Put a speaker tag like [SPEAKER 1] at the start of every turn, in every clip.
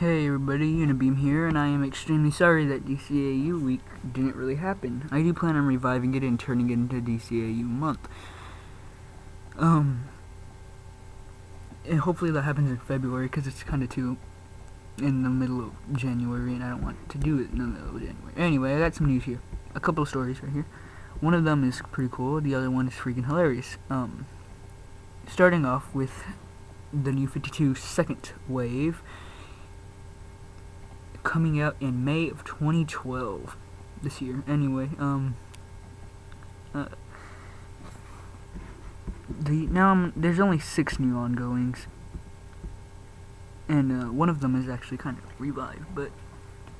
[SPEAKER 1] Hey everybody, Unibeam here, and I am extremely sorry that DCAU week didn't really happen. I do plan on reviving it and turning it into DCAU month. And hopefully that happens in February, because it's kind of too in the middle of January, and I don't want to do it in the middle of January. Anyway, I got some news here. A couple of stories right here. One of them is pretty cool, the other one is freaking hilarious. Starting off with the New 52 second wave, coming out in May of 2012 this year. Anyway, there's only 6 new ongoings, and one of them is actually kind of revived, but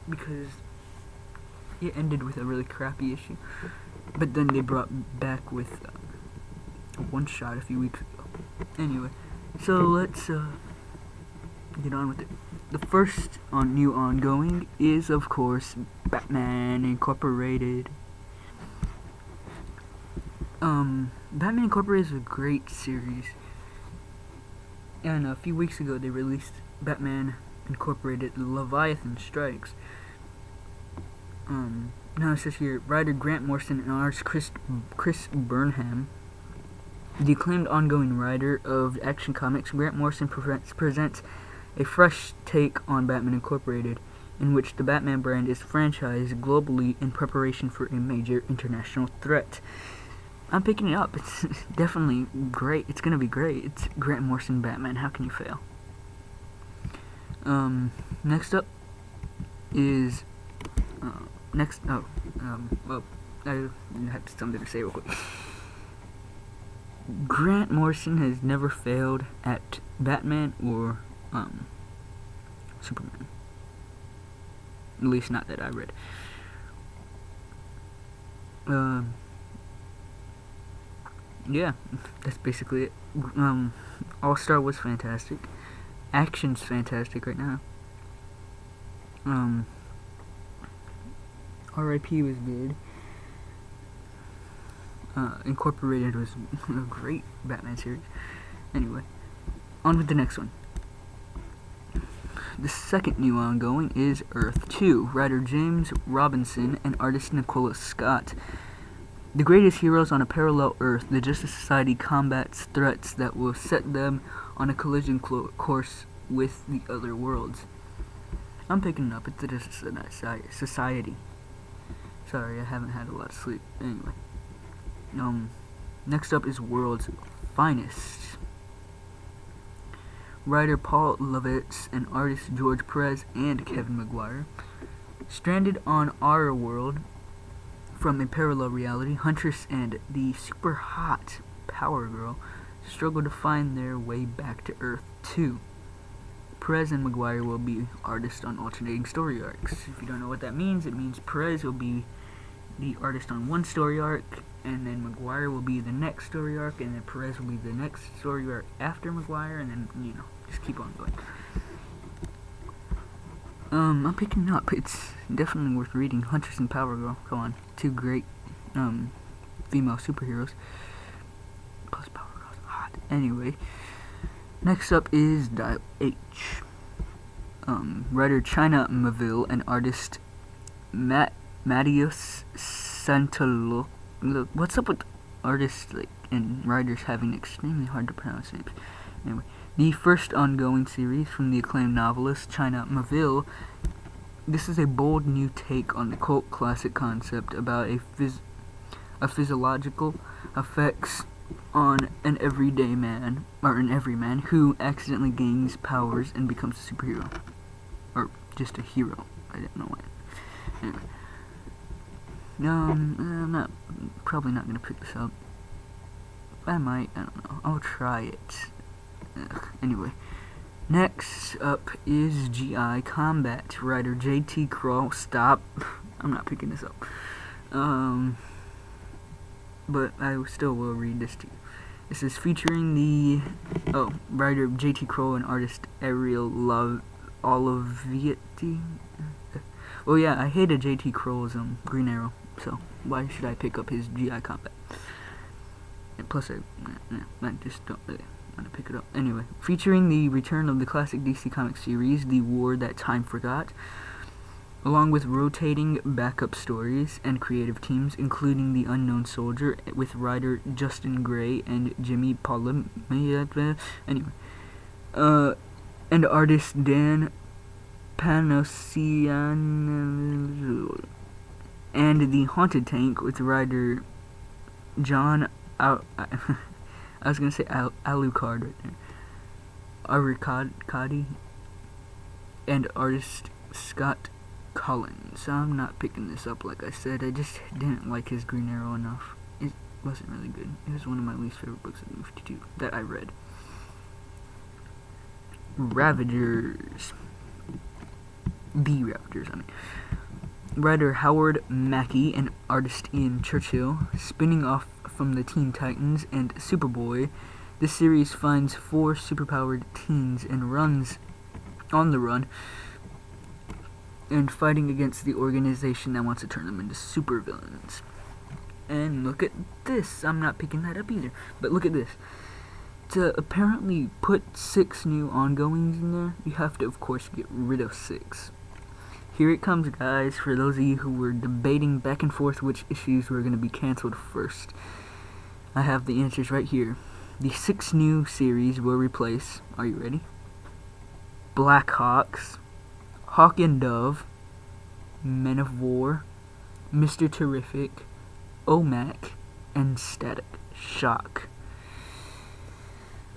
[SPEAKER 1] because it ended with a really crappy issue, but then they brought back with a one-shot a few weeks ago. Anyway, so let's get on with it. The first new ongoing is, of course, Batman Incorporated. Batman Incorporated is a great series, and a few weeks ago they released Batman Incorporated Leviathan Strikes. Now it says here, writer Grant Morrison and artist Chris Burnham. The acclaimed ongoing writer of Action Comics, Grant Morrison presents a fresh take on Batman Incorporated, in which the Batman brand is franchised globally in preparation for a major international threat. I'm picking it up. It's definitely great. It's gonna be great. It's Grant Morrison Batman. How can you fail? Next up is well, I have something to say real quick. Grant Morrison has never failed at Batman or Superman. At least not that I read. Yeah, that's basically it. All-Star was fantastic. Action's fantastic right now. R.I.P. was good. Incorporated was a great Batman series. Anyway, on with the next one. The second new ongoing is Earth 2. Writer James Robinson and artist Nicola Scott. The greatest heroes on a parallel Earth, the Justice Society combats threats that will set them on a collision course with the other worlds. I'm picking it up. It's the Justice Society. Sorry, I haven't had a lot of sleep. Anyway. Next up is World's Finest. Writer Paul Levitz and artist George Perez and Kevin Maguire. Stranded on our world from a parallel reality, Huntress and the super hot Power Girl struggle to find their way back to Earth 2. Perez and Maguire will be artists on alternating story arcs. If you don't know what that means, it means Perez will be the artist on one story arc, and then Maguire will be the next story arc, and then Perez will be the next story arc after Maguire, and then, just keep on going. I'm picking it up. It's definitely worth reading. Huntress and Power Girl, come on. 2 great, female superheroes. Plus Power Girl's hot. Anyway, next up is Dial H. Writer China Maville and artist Mattias Santalo. What's up with artists and writers having extremely hard to pronounce names? Anyway, the first ongoing series from the acclaimed novelist China Maville. This is a bold new take on the cult classic concept about a physiological effects on an everyday man, or an everyman, who accidentally gains powers and becomes a superhero. Or just a hero. I didn't know why. Anyway. I'm probably not gonna pick this up. I might, I don't know. I'll try it. Anyway. Next up is GI Combat. Writer JT Kroll. Stop. I'm not picking this up. But I still will read this to you. This is featuring the writer JT Kroll and artist Ariel Olivetti. Well, yeah, I hated JT Kroll's Green Arrow, so why should I pick up his GI Combat? And plus, I just don't really. trying to pick it up. Anyway, featuring the return of the classic DC Comics series, The War That Time Forgot, along with rotating backup stories and creative teams, including The Unknown Soldier with writer Justin Gray and Jimmy Polum. Anyway, and artist Dan Panosian, and The Haunted Tank with writer John I was gonna say Alucard right there. Arcadi and artist Scott Collins. I'm not picking this up, like I said. I just didn't like his Green Arrow enough. It wasn't really good. It was one of my least favorite books of the New 52 that I read. Ravagers. The Ravagers, I mean. Writer Howard Mackey and artist Ian Churchill. Spinning off from the Teen Titans and Superboy, this series finds 4 superpowered teens and runs on the run and fighting against the organization that wants to turn them into supervillains. And look at this. I'm not picking that up either. But look at this. To apparently put 6 new ongoings in there, you have to, of course, get rid of 6. Here it comes, guys, for those of you who were debating back and forth which issues were going to be canceled first. I have the answers right here. The 6 new series will replace, are you ready? Blackhawks, Hawk and Dove, Men of War, Mr. Terrific, OMAC, and Static Shock.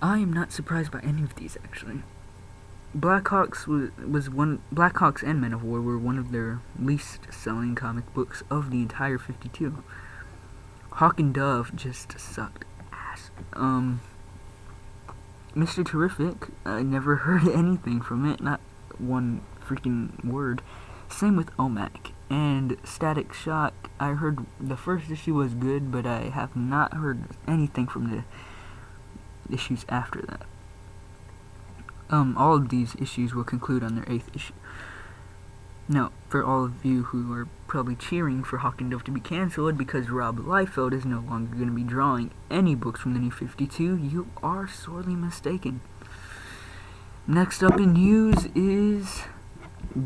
[SPEAKER 1] I am not surprised by any of these, actually. Blackhawks and Men of War were one of their least selling comic books of the entire 52. Hawk and Dove just sucked ass. Mr. Terrific, I never heard anything from it, not one freaking word. Same with OMAC. And Static Shock, I heard the first issue was good, but I have not heard anything from the issues after that. All of these issues will conclude on their 8th issue. Now, for all of you who are probably cheering for Hawk and Dove to be cancelled because Rob Liefeld is no longer going to be drawing any books from the New 52, you are sorely mistaken. Next up in news is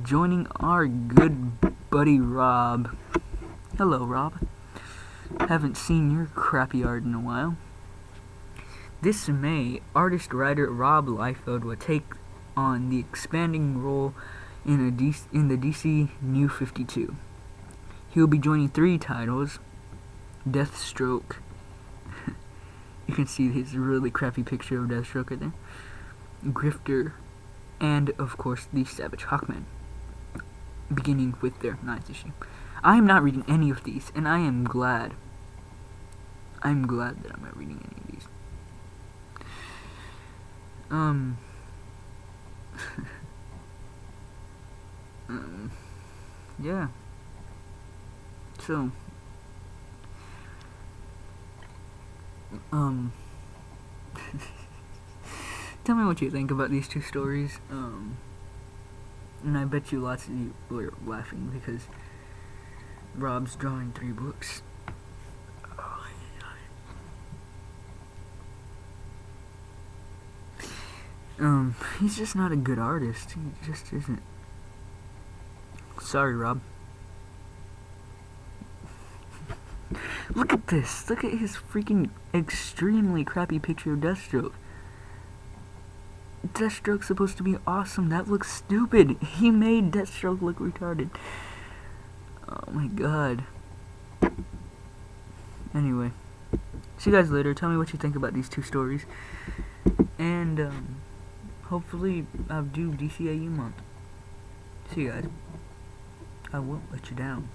[SPEAKER 1] joining our good buddy Rob. Hello, Rob. Haven't seen your crappy art in a while. This May, artist-writer Rob Liefeld will take on the expanding role in the DC New 52. He will be joining 3 titles: Deathstroke. You can see his really crappy picture of Deathstroke right there. Grifter, and of course the Savage Hawkman, beginning with their 9th issue. I am not reading any of these, and I am glad. I'm glad that I'm not reading any of these. Yeah. So, tell me what you think about these 2 stories. And I bet you lots of you were laughing because Rob's drawing 3 books. He's just not a good artist. He just isn't. Sorry, Rob. Look at this. Look at his freaking extremely crappy picture of Deathstroke. Deathstroke's supposed to be awesome. That looks stupid. He made Deathstroke look retarded. Oh my god. Anyway. See you guys later. Tell me what you think about these 2 stories. And, hopefully I'll do DCAU month. See you guys. I won't let you down.